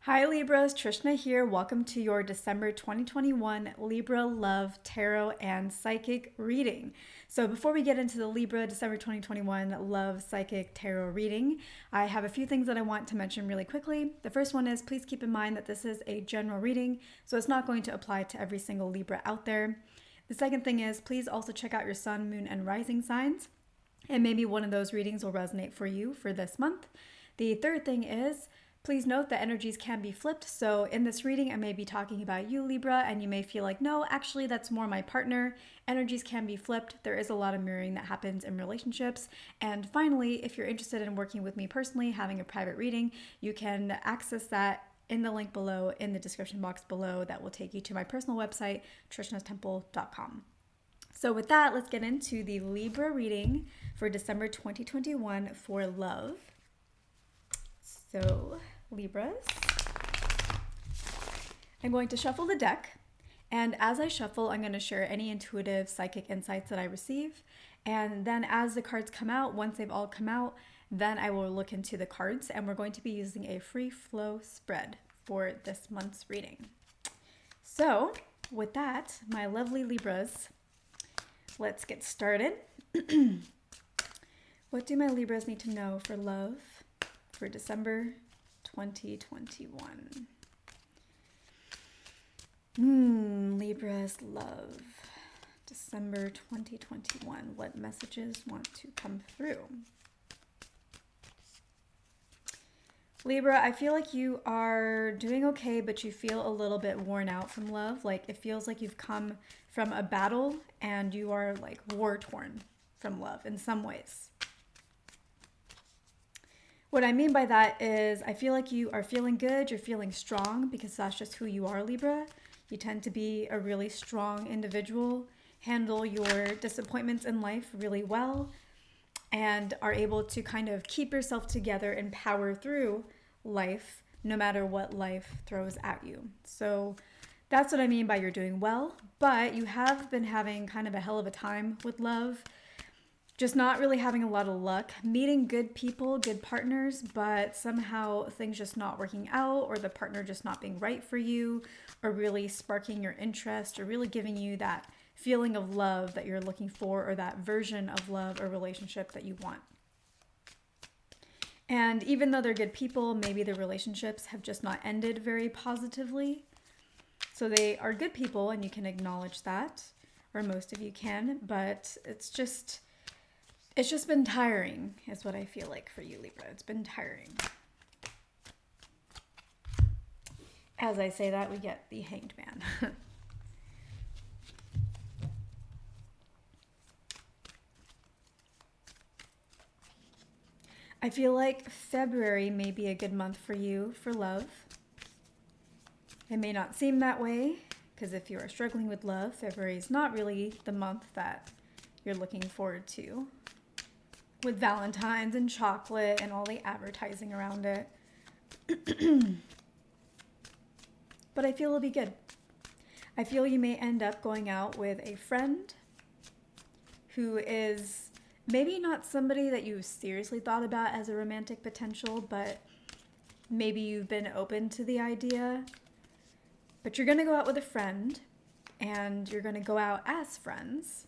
Hi Libras, Trishna here. Welcome to your December 2021 Libra Love Tarot and Psychic reading. So before we get into the Libra December 2021 Love Psychic Tarot reading, I have a few things that I want to mention really quickly. The first one is please keep in mind that this is a general reading, so it's not going to apply to every single Libra out there. The second thing is please also check out your sun, moon, and rising signs, and maybe one of those readings will resonate for you for this month. The third thing is please note that energies can be flipped. So in this reading, I may be talking about you, Libra, and you may feel like, no, actually, that's more my partner. Energies can be flipped. There is a lot of mirroring that happens in relationships. And finally, if you're interested in working with me personally, having a private reading, you can access that in the link below in the description box below that will take you to my personal website, trishnastemple.com. So with that, let's get into the Libra reading for December 2021 for love. So Libras, I'm going to shuffle the deck, and as I shuffle, I'm going to share any intuitive psychic insights that I receive, and then as the cards come out, once they've all come out, then I will look into the cards, and we're going to be using a free flow spread for this month's reading. So with that, my lovely Libras, let's get started. What do my Libras need to know for love for December 2021? Libras love. December 2021. What messages want to come through? Libra, I feel like you are doing okay, but you feel a little bit worn out from love. Like it feels like you've come from a battle and you are like war torn from love in some ways. What I mean by that is I feel like you are feeling good, you're feeling strong because that's just who you are, Libra. You tend to be a really strong individual, handle your disappointments in life really well, and are able to kind of keep yourself together and power through life no matter what life throws at you. So that's what I mean by you're doing well, but you have been having kind of a hell of a time with love. Just not really having a lot of luck, meeting good people, good partners, but somehow things just not working out, or the partner just not being right for you, or really sparking your interest, or really giving you that feeling of love that you're looking for, or that version of love or relationship that you want. And even though they're good people, maybe the relationships have just not ended very positively. So they are good people, and you can acknowledge that, or most of you can, but it's just been tiring, is what I feel like for you, Libra. It's been tiring. As I say that, we get the Hanged Man. I feel like February may be a good month for you for love. It may not seem that way, because if you are struggling with love, February is not really the month that you're looking forward to, with Valentine's and chocolate and all the advertising around it. But I feel it'll be good. I feel you may end up going out with a friend who is maybe not somebody that you seriously thought about as a romantic potential, but maybe you've been open to the idea. But you're going to go out with a friend, and you're going to go out as friends.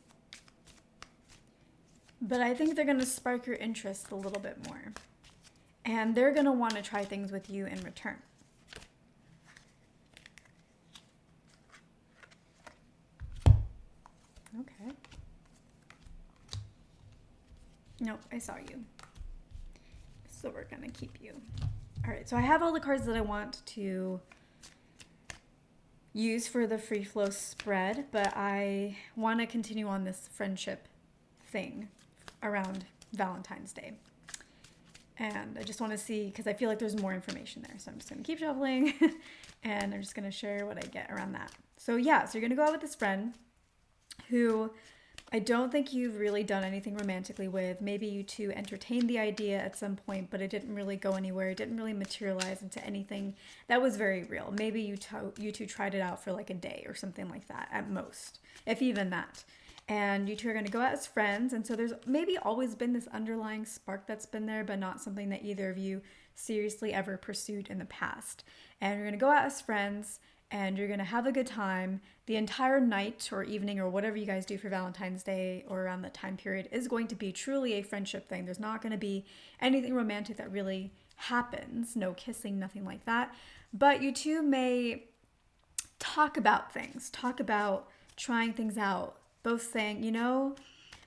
But I think they're going to spark your interest a little bit more. And they're going to want to try things with you in return. Okay. Nope, I saw you. So we're going to keep you. All right, so I have all the cards that I want to use for the free flow spread, but I want to continue on this friendship thing around Valentine's Day. And I just want to see, because I feel like there's more information there. So I'm just going to keep shuffling and I'm just going to share what I get around that. So yeah, so you're going to go out with this friend who I don't think you've really done anything romantically with. Maybe you two entertained the idea at some point, but it didn't really go anywhere. It didn't really materialize into anything that was very real. Maybe you two tried it out for like a day or something like that at most, if even that. And you two are going to go out as friends. And so there's maybe always been this underlying spark that's been there, but not something that either of you seriously ever pursued in the past. And you're going to go out as friends and you're going to have a good time. The entire night or evening or whatever you guys do for Valentine's Day or around that time period is going to be truly a friendship thing. There's not going to be anything romantic that really happens. No kissing, nothing like that. But you two may talk about things, talk about trying things out, both saying, you know,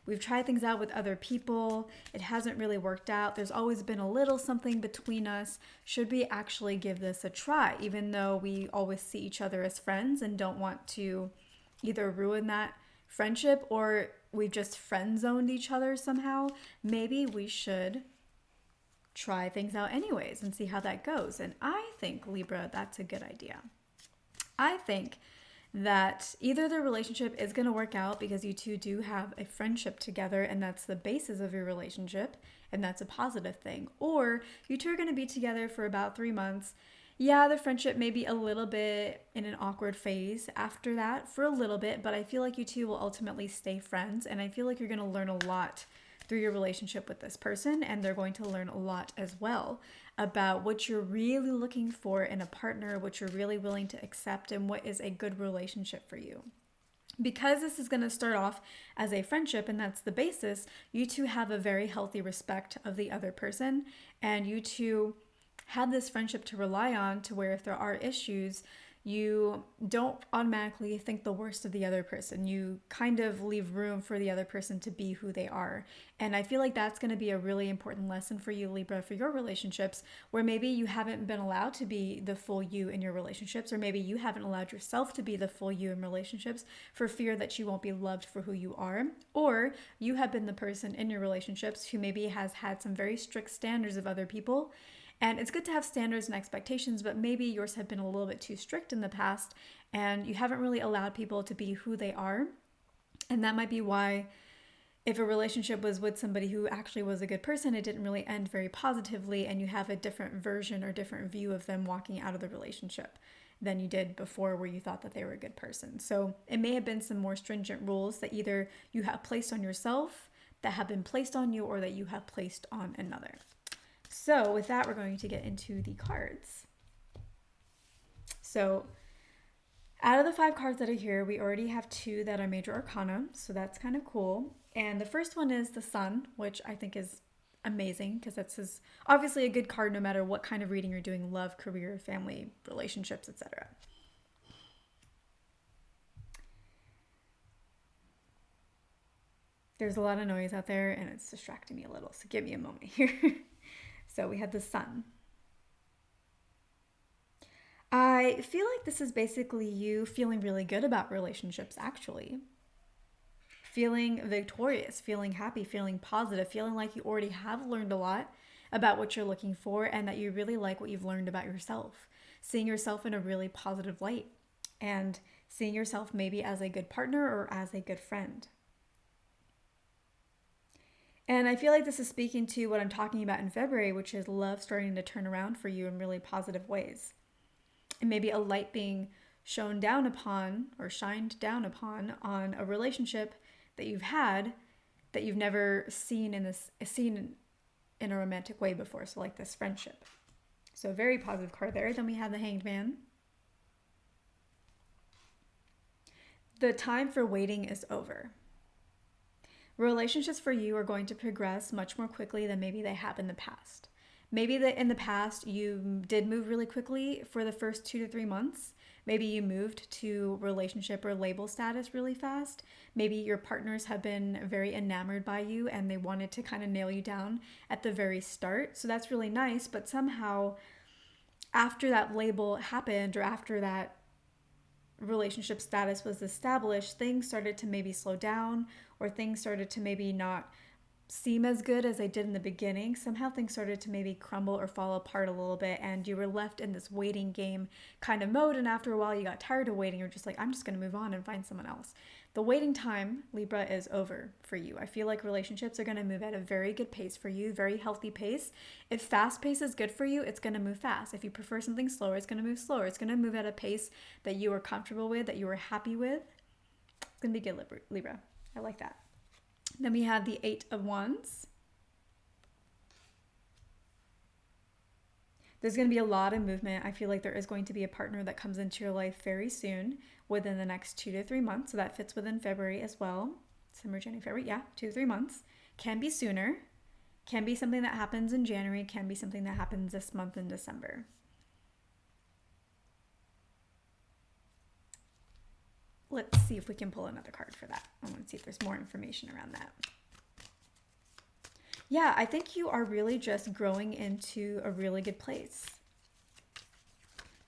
we've tried things out with other people. It hasn't really worked out. There's always been a little something between us. Should we actually give this a try? Even though we always see each other as friends and don't want to either ruin that friendship or we've just friend zoned each other somehow, maybe we should try things out anyways and see how that goes. And I think, Libra, that's a good idea. I think that either the relationship is going to work out because you two do have a friendship together and that's the basis of your relationship and that's a positive thing, or you two are going to be together for about 3 months. Yeah, the friendship may be a little bit in an awkward phase after that for a little bit, but I feel like you two will ultimately stay friends, and I feel like you're going to learn a lot through your relationship with this person, and they're going to learn a lot as well about what you're really looking for in a partner, what you're really willing to accept, and what is a good relationship for you. Because this is going to start off as a friendship and that's the basis, you two have a very healthy respect of the other person, and you two have this friendship to rely on to where if there are issues, you don't automatically think the worst of the other person. You kind of leave room for the other person to be who they are. And I feel like that's going to be a really important lesson for you, Libra, for your relationships, where maybe you haven't been allowed to be the full you in your relationships, or maybe you haven't allowed yourself to be the full you in relationships for fear that you won't be loved for who you are. Or you have been the person in your relationships who maybe has had some very strict standards of other people. And it's good to have standards and expectations, but maybe yours have been a little bit too strict in the past and you haven't really allowed people to be who they are. And that might be why if a relationship was with somebody who actually was a good person, it didn't really end very positively and you have a different version or different view of them walking out of the relationship than you did before where you thought that they were a good person. So it may have been some more stringent rules that either you have placed on yourself, that have been placed on you, or that you have placed on another. So with that, we're going to get into the cards. So out of the 5 cards that are here, we already have 2 that are major arcana. So that's kind of cool. And the first one is the Sun, which I think is amazing because that's obviously a good card no matter what kind of reading you're doing: love, career, family, relationships, etc. There's a lot of noise out there and it's distracting me a little. So give me a moment here. So we have the Sun. I feel like this is basically you feeling really good about relationships, actually. Feeling victorious, feeling happy, feeling positive, feeling like you already have learned a lot about what you're looking for and that you really like what you've learned about yourself. Seeing yourself in a really positive light and seeing yourself maybe as a good partner or as a good friend. And I feel like this is speaking to what I'm talking about in February, which is love starting to turn around for you in really positive ways. And maybe a light being shown down upon or shined down upon on a relationship that you've had that you've never seen in a romantic way before. So like this friendship. So a very positive card there. Then we have the Hanged Man. The time for waiting is over. Relationships for you are going to progress much more quickly than maybe they have in the past. Maybe that in the past you did move really quickly for the first 2 to 3 months. Maybe you moved to relationship or label status really fast. Maybe your partners have been very enamored by you and they wanted to kind of nail you down at the very start. So that's really nice, but somehow after that label happened or after that relationship status was established, things started to maybe slow down or things started to maybe not seem as good as they did in the beginning. Somehow things started to maybe crumble or fall apart a little bit and you were left in this waiting game kind of mode, and after a while you got tired of waiting. You're just like, I'm just going to move on and find someone else. The waiting time, Libra, is over for you. I feel like relationships are going to move at a very good pace for you, very healthy pace. If fast pace is good for you, it's going to move fast. If you prefer something slower, it's going to move slower. It's going to move at a pace that you are comfortable with, that you are happy with. It's going to be good, Libra. I like that. Then we have the 8 of Wands. There's going to be a lot of movement. I feel like there is going to be a partner that comes into your life very soon, within the next 2 to 3 months. So that fits within February as well. December, January, February. Yeah, 2 to 3 months. Can be sooner. Can be something that happens in January. Can be something that happens this month in December. Let's see if we can pull another card for that. I want to see if there's more information around that. Yeah, I think you are really just growing into a really good place.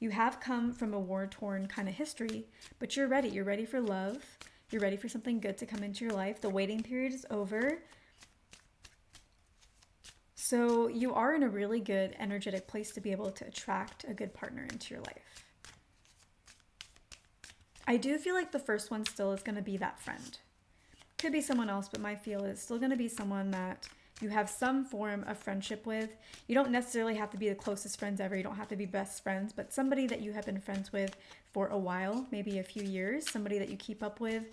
You have come from a war-torn kind of history, but you're ready. You're ready for love. You're ready for something good to come into your life. The waiting period is over. So you are in a really good energetic place to be able to attract a good partner into your life. I do feel like the first one still is going to be that friend. Could be someone else, but my feel is still going to be someone that you have some form of friendship with. You don't necessarily have to be the closest friends ever. You don't have to be best friends, but somebody that you have been friends with for a while, maybe a few years, somebody that you keep up with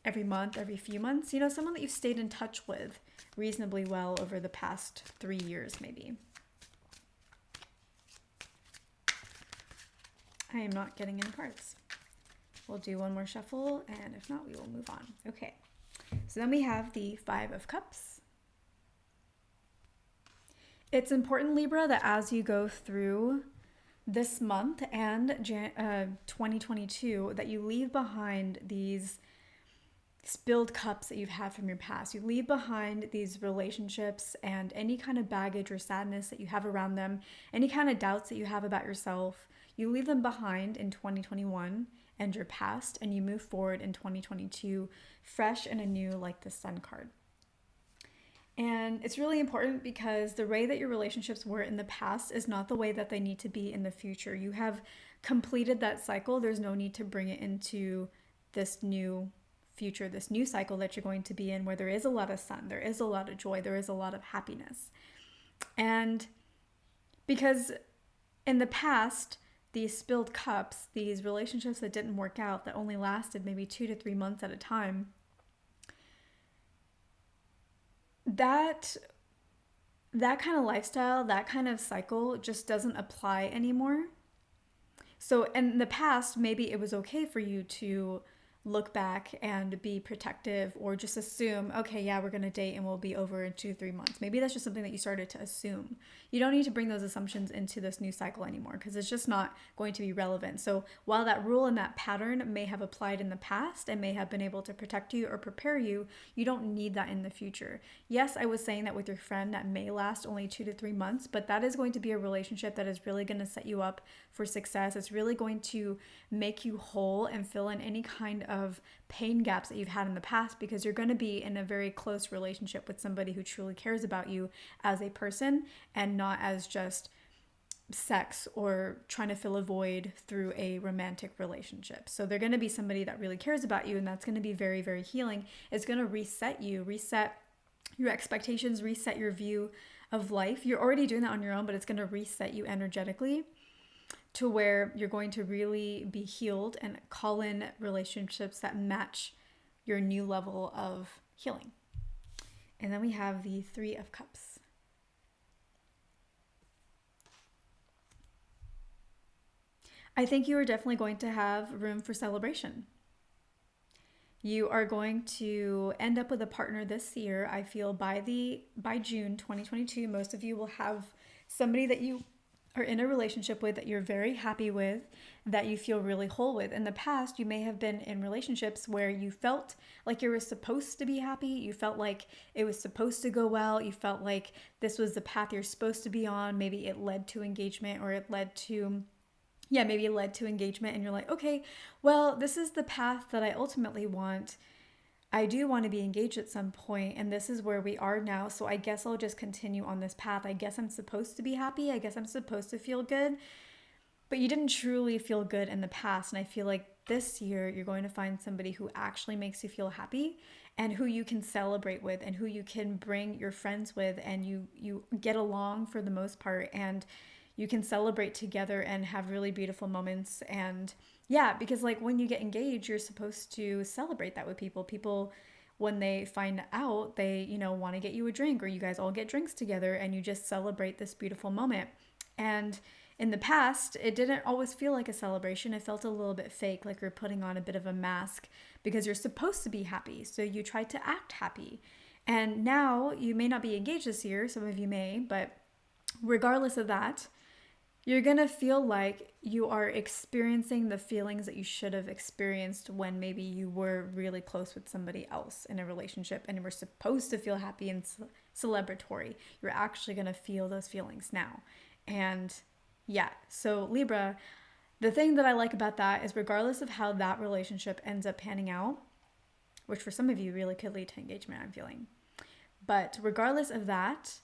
every month, every few months, you know, someone that you've stayed in touch with reasonably well over the past 3 years, maybe. I am not getting any cards. We'll do one more shuffle, and if not, we will move on. Okay, so then we have the Five of Cups. It's important, Libra, that as you go through this month and 2022, that you leave behind these spilled cups that you've had from your past. You leave behind these relationships and any kind of baggage or sadness that you have around them, any kind of doubts that you have about yourself. You leave them behind in 2021 and your past, and you move forward in 2022 fresh and anew, like the Sun card. And it's really important because the way that your relationships were in the past is not the way that they need to be in the future. You have completed that cycle. There's no need to bring it into this new future, this new cycle that you're going to be in, where there is a lot of sun, there is a lot of joy, there is a lot of happiness. And because in the past, these spilled cups, these relationships that didn't work out, that only lasted maybe 2 to 3 months at a time, that kind of lifestyle, that kind of cycle just doesn't apply anymore. So in the past, maybe it was okay for you to look back and be protective, or just assume, okay, yeah, we're going to date and we'll be over in 2 to 3 months. Maybe that's just something that you started to assume. You don't need to bring those assumptions into this new cycle anymore, because it's just not going to be relevant. So while that rule and that pattern may have applied in the past and may have been able to protect you or prepare you, you don't need that in the future. Yes, I was saying that with your friend that may last only 2 to 3 months, but that is going to be a relationship that is really going to set you up for success. It's really going to make you whole and fill in any kind of pain gaps that you've had in the past, because you're going to be in a very close relationship with somebody who truly cares about you as a person and not as just sex or trying to fill a void through a romantic relationship. So they're going to be somebody that really cares about you, and that's going to be very, very healing. It's going to reset you, reset your expectations, reset your view of life. You're already doing that on your own, but it's going to reset you energetically to where you're going to really be healed and call in relationships that match your new level of healing. And then we have the Three of Cups. I think you are definitely going to have room for celebration. You are going to end up with a partner this year. I feel by June 2022, most of you will have somebody that you are in a relationship with, that you're very happy with, that you feel really whole with. In the past, you may have been in relationships where you felt like you were supposed to be happy. You felt like it was supposed to go well. You felt like this was the path you're supposed to be on. Maybe it led to engagement, or it led to engagement, and you're like, okay, well, this is the path that I ultimately want. I do want to be engaged at some point, and this is where we are now, so I guess I'll just continue on this path. I guess I'm supposed to be happy. I guess I'm supposed to feel good. But you didn't truly feel good in the past, and I feel like this year you're going to find somebody who actually makes you feel happy, and who you can celebrate with, and who you can bring your friends with, and you get along for the most part, and you can celebrate together and have really beautiful moments. And yeah, because like when you get engaged, you're supposed to celebrate that with people. People, when they find out, they, want to get you a drink, or you guys all get drinks together, and you just celebrate this beautiful moment. And in the past, it didn't always feel like a celebration. It felt a little bit fake, like you're putting on a bit of a mask because you're supposed to be happy. So you tried to act happy. And now you may not be engaged this year, some of you may, but regardless of that, you're going to feel like you are experiencing the feelings that you should have experienced when maybe you were really close with somebody else in a relationship and you were supposed to feel happy and celebratory. You're actually going to feel those feelings now. And yeah, so Libra, the thing that I like about that is regardless of how that relationship ends up panning out, which for some of you really could lead to engagement, I'm feeling. But regardless of that,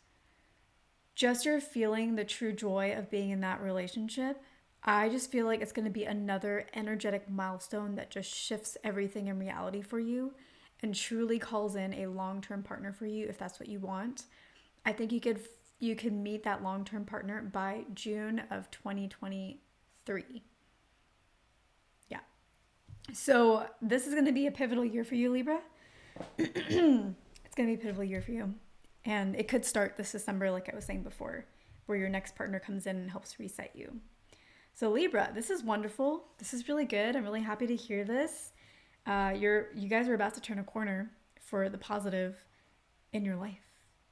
just you're feeling the true joy of being in that relationship, I just feel like it's going to be another energetic milestone that just shifts everything in reality for you and truly calls in a long-term partner for you if that's what you want. I think you can meet that long-term partner by June of 2023. Yeah. So this is going to be a pivotal year for you, Libra. It's going to be a pivotal year for you. And it could start this December, like I was saying before, where your next partner comes in and helps reset you. So Libra, this is wonderful. This is really good. I'm really happy to hear this. You guys are about to turn a corner for the positive in your life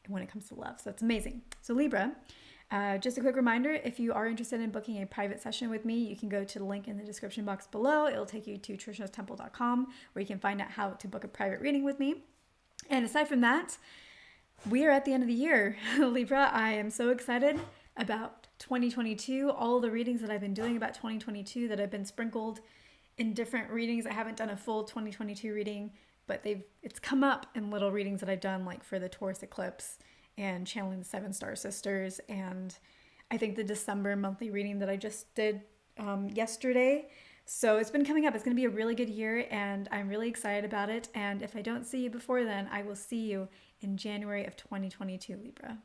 when it comes to love. So that's amazing. So Libra, just a quick reminder, if you are interested in booking a private session with me, you can go to the link in the description box below. It'll take you to trishastemple.com where you can find out how to book a private reading with me. And aside from that, we are at the end of the year. Libra, I am so excited about 2022, all the readings that I've been doing about 2022 that have been sprinkled in different readings. I haven't done a full 2022 reading, but it's come up in little readings that I've done, like for the Taurus eclipse and channeling the 7 Star Sisters. And I think the December monthly reading that I just did yesterday. So it's been coming up. It's going to be a really good year and I'm really excited about it. And if I don't see you before then, I will see you in January of 2022, Libra.